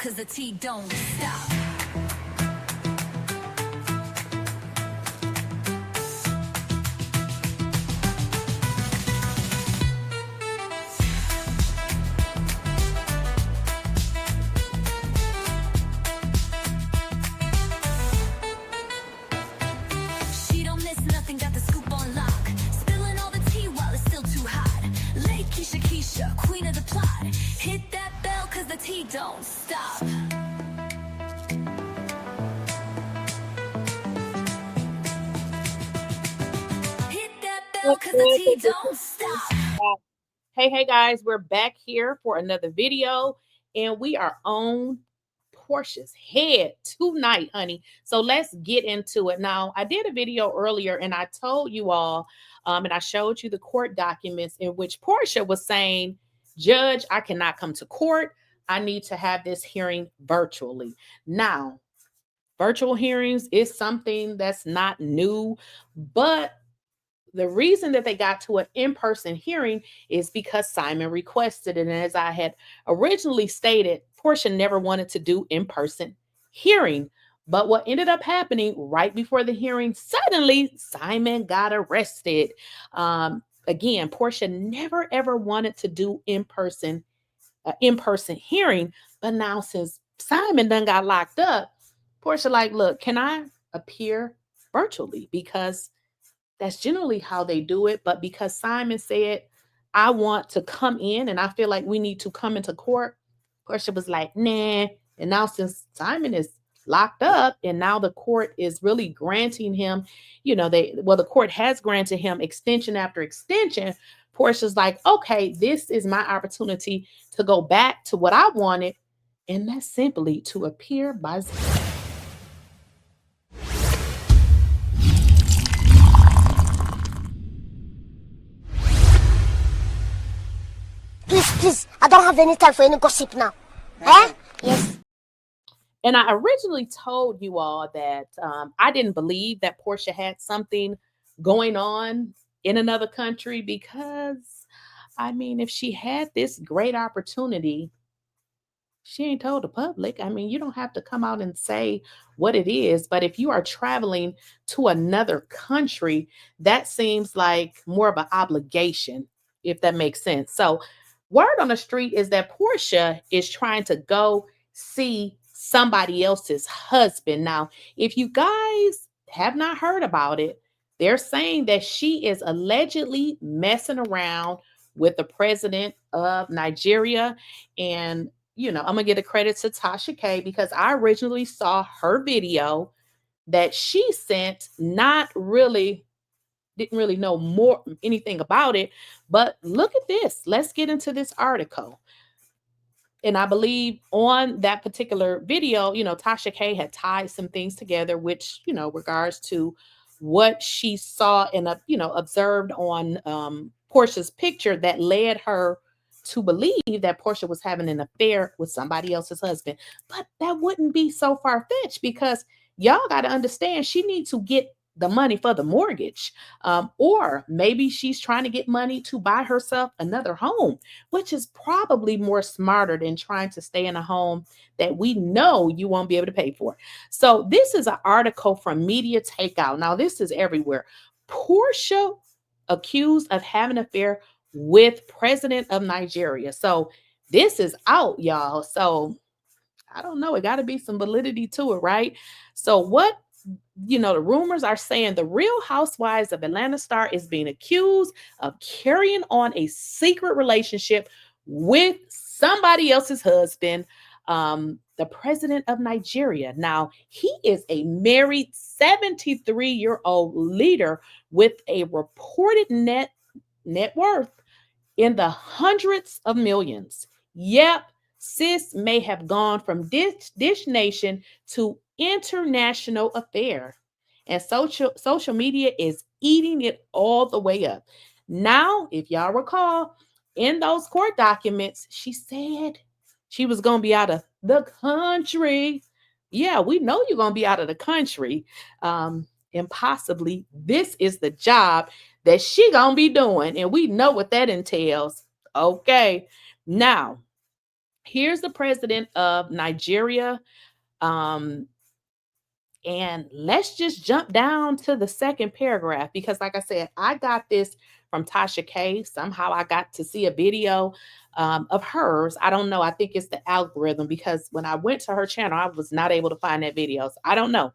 cause the tea don't stop. She don't miss nothing, got the scoop on lock. Spilling all the tea while it's still too hot. Lakeysha Keysha, queen of the plot. Hit that bell cause the tea don't stop. Hit that bell cause the tea don't stop. Hey guys, we're back here for another video, and we are on Porsha's head tonight, honey. So let's get into it. Now, I did a video earlier and I told you all, and I showed you the court documents in which Porsha was saying, Judge, I cannot come to court. I need to have this hearing virtually. Now, virtual hearings is something that's not new, but the reason that they got to an in-person hearing is because Simon requested it. And as I had originally stated, Porsha never wanted to do in-person hearing. But what ended up happening right before the hearing, suddenly Simon got arrested. Again, Porsha never ever wanted to do in-person hearing. But now since Simon done got locked up, Porsha like, look, can I appear virtually? Because that's generally how they do it. But because Simon said, I want to come in and I feel like we need to come into court, Porsha was like, nah. And now since Simon is locked up and now the court is really granting him, the court has granted him extension after extension. Porsha's like, okay, this is my opportunity to go back to what I wanted. And that's simply to appear by Zoom. Please, I don't have any time for any gossip now. Yes. And I originally told you all that I didn't believe that Porsha had something going on in another country because, I mean, if she had this great opportunity, she ain't told the public. I mean, you don't have to come out and say what it is, but if you are traveling to another country, that seems like more of an obligation, if that makes sense. So, word on the street is that Porsha is trying to go see somebody else's husband. Now, if you guys have not heard about it, they're saying that she is allegedly messing around with the president of Nigeria. And, I'm going to give the credit to Tasha K because I originally saw her video that she sent, didn't really know anything about it, but look at this. Let's get into this article. And I believe on that particular video, Tasha K had tied some things together, which, regards to what she saw and, observed on Porsha's picture that led her to believe that Porsha was having an affair with somebody else's husband. But that wouldn't be so far-fetched because y'all got to understand she needs to get the money for the mortgage. Or maybe she's trying to get money to buy herself another home, which is probably more smarter than trying to stay in a home that we know you won't be able to pay for. So this is an article from Media Takeout. Now, this is everywhere. Porsha accused of having an affair with president of Nigeria. So this is out, y'all. So I don't know. It got to be some validity to it, right? So what the rumors are saying the Real Housewives of Atlanta star is being accused of carrying on a secret relationship with somebody else's husband, the president of Nigeria. Now, he is a married 73-year-old leader with a reported net worth in the hundreds of millions. Yep, sis may have gone from Dish Nation to international affair, and social media is eating it all the way up. Now, if y'all recall, in those court documents, she said she was going to be out of the country. Yeah, we know you're going to be out of the country. And possibly this is the job that she going to be doing. And we know what that entails. Okay. Now, Here's the president of Nigeria. And let's just jump down to the second paragraph because, like I said, I got this from Tasha K. Somehow I got to see a video of hers. I don't know. I think it's the algorithm because when I went to her channel, I was not able to find that video. So I don't know.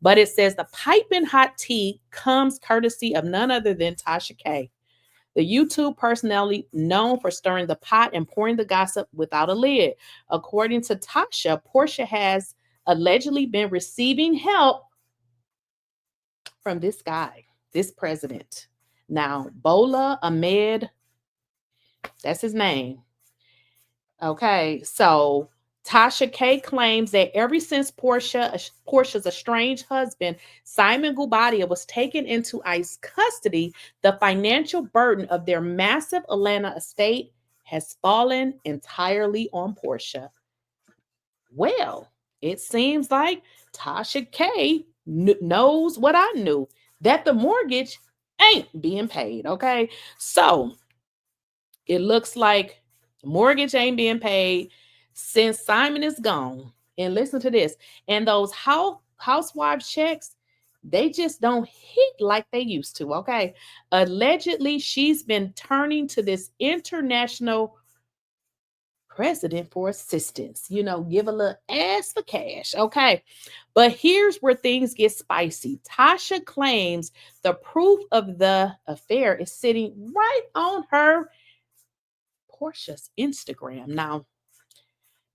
But it says the piping hot tea comes courtesy of none other than Tasha K, the YouTube personality known for stirring the pot and pouring the gossip without a lid. According to Tasha, Porsha has allegedly been receiving help from this guy, this president. Now, Bola Ahmed, that's his name. Okay, so Tasha K claims that ever since Portia's estranged husband, Simonguobadia, was taken into ICE custody, the financial burden of their massive Atlanta estate has fallen entirely on Porsha. Well, it seems like Tasha K knows what I knew, that the mortgage ain't being paid, okay? So it looks like the mortgage ain't being paid since Simon is gone. And listen to this. And those housewives checks, they just don't hit like they used to, okay? Allegedly, she's been turning to this international president for assistance, give a little ass for cash, okay? But here's where things get spicy. Tasha claims the proof of the affair is sitting right on her Porsha's Instagram. Now,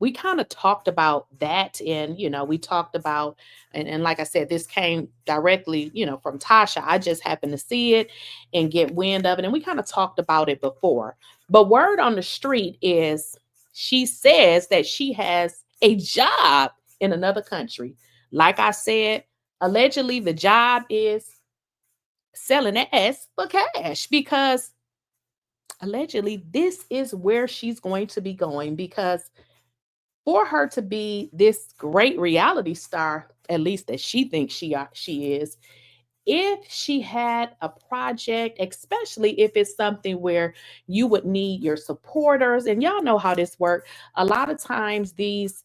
we kind of talked about that, and we talked about, and like I said, this came directly from Tasha. I just happened to see it and get wind of it, and we kind of talked about it before. But word on the street is she says that she has a job in another country. Like I said, allegedly the job is selling ass for cash, because allegedly this is where she's going to be going, because for her to be this great reality star, at least that she thinks she is, if she had a project, especially if it's something where you would need your supporters, and y'all know how this works. A lot of times these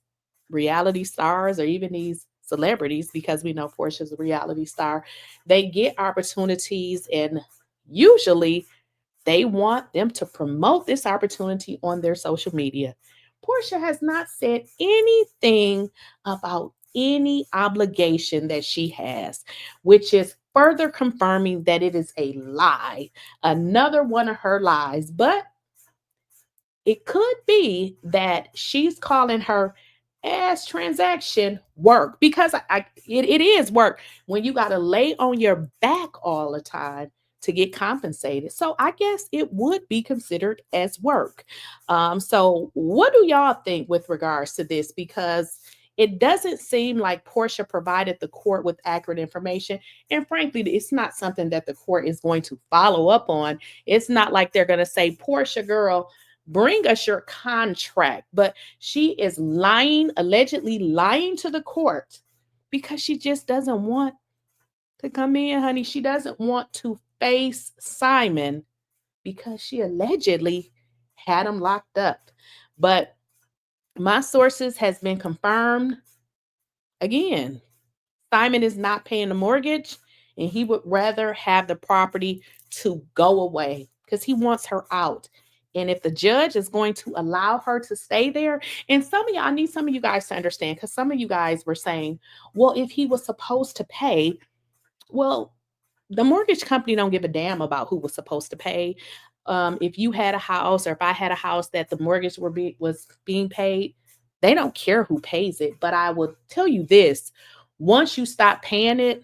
reality stars, or even these celebrities, because we know Porsha's a reality star, they get opportunities, and usually they want them to promote this opportunity on their social media. Porsha has not said anything about any obligation that she has, which is further confirming that it is a lie, another one of her lies. But it could be that she's calling her ass transaction work, because it is work when you got to lay on your back all the time to get compensated. So I guess it would be considered as work. So what do y'all think with regards to this? Because it doesn't seem like Porsha provided the court with accurate information. And frankly, it's not something that the court is going to follow up on. It's not like they're going to say, Porsha, girl, bring us your contract. But she is lying, allegedly lying to the court, because she just doesn't want to come in, honey. She doesn't want to face Simon because she allegedly had him locked up. But my sources has been confirmed. Again, Simon is not paying the mortgage, and he would rather have the property to go away because he wants her out. And if the judge is going to allow her to stay there, and I need some of you guys to understand, because some of you guys were saying, well, if he was supposed to pay, well, the mortgage company don't give a damn about who was supposed to pay. If you had a house, or if I had a house that the mortgage was being paid, they don't care who pays it. But I will tell you this, once you stop paying it,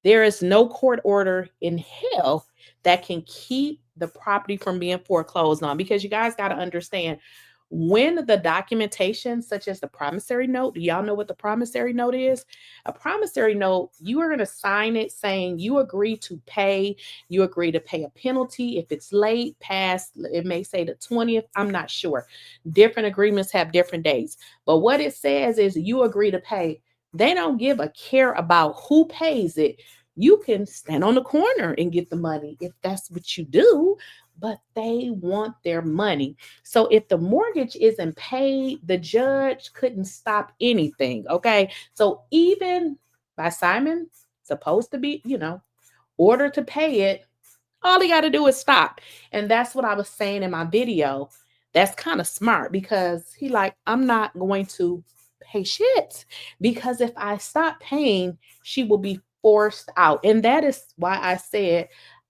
there is no court order in hell that can keep the property from being foreclosed on. Because you guys got to understand, when the documentation, such as the promissory note, do y'all know what the promissory note is? A promissory note, you are going to sign it saying you agree to pay a penalty if it's late, past, it may say the 20th, I'm not sure. Different agreements have different dates. But what it says is you agree to pay. They don't give a care about who pays it. You can stand on the corner and get the money if that's what you do. but they want their money. So if the mortgage isn't paid, the judge couldn't stop anything. Okay. So even by Simon supposed to be, order to pay it, all he got to do is stop. And that's what I was saying in my video. That's kind of smart because he like, I'm not going to pay shit, because if I stop paying, she will be forced out. And that is why I said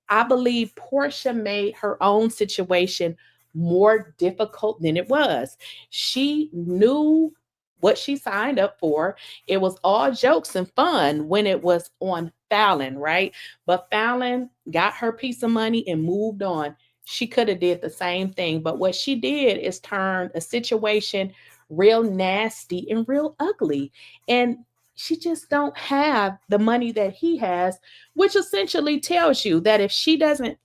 I believe Porsha made her own situation more difficult than it was. She knew what she signed up for. It was all jokes and fun when it was on Fallon, right? But Fallon got her piece of money and moved on. She could have did the same thing, but what she did is turn a situation real nasty and real ugly. And she just don't have the money that he has, which essentially tells you that if she doesn't,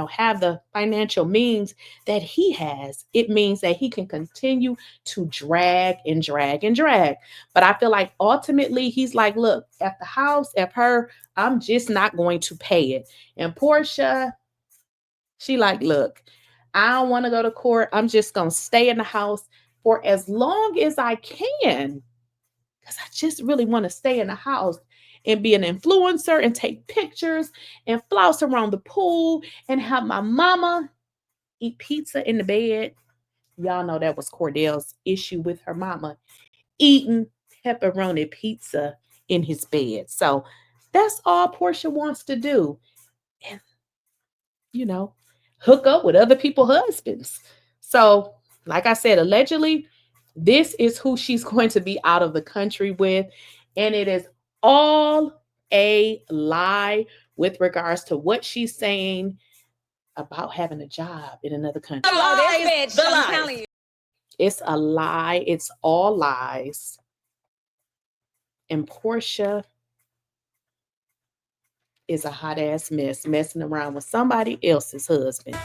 have the financial means that he has, it means that he can continue to drag and drag and drag. But I feel like ultimately he's like, look, at the house, at her, I'm just not going to pay it. And Porsha, she like, look, I don't want to go to court. I'm just going to stay in the house for as long as I can, because I just really want to stay in the house and be an influencer and take pictures and flouse around the pool and have my mama eat pizza in the bed. Y'all know that was Cordell's issue with her mama eating pepperoni pizza in his bed. So that's all Porsha wants to do. And, hook up with other people's husbands. So, like I said, allegedly, this is who she's going to be out of the country with. And it is all a lie with regards to what she's saying about having a job in another country. It's a lie. It's all lies. And Porsha is a hot ass mess, messing around with somebody else's husband.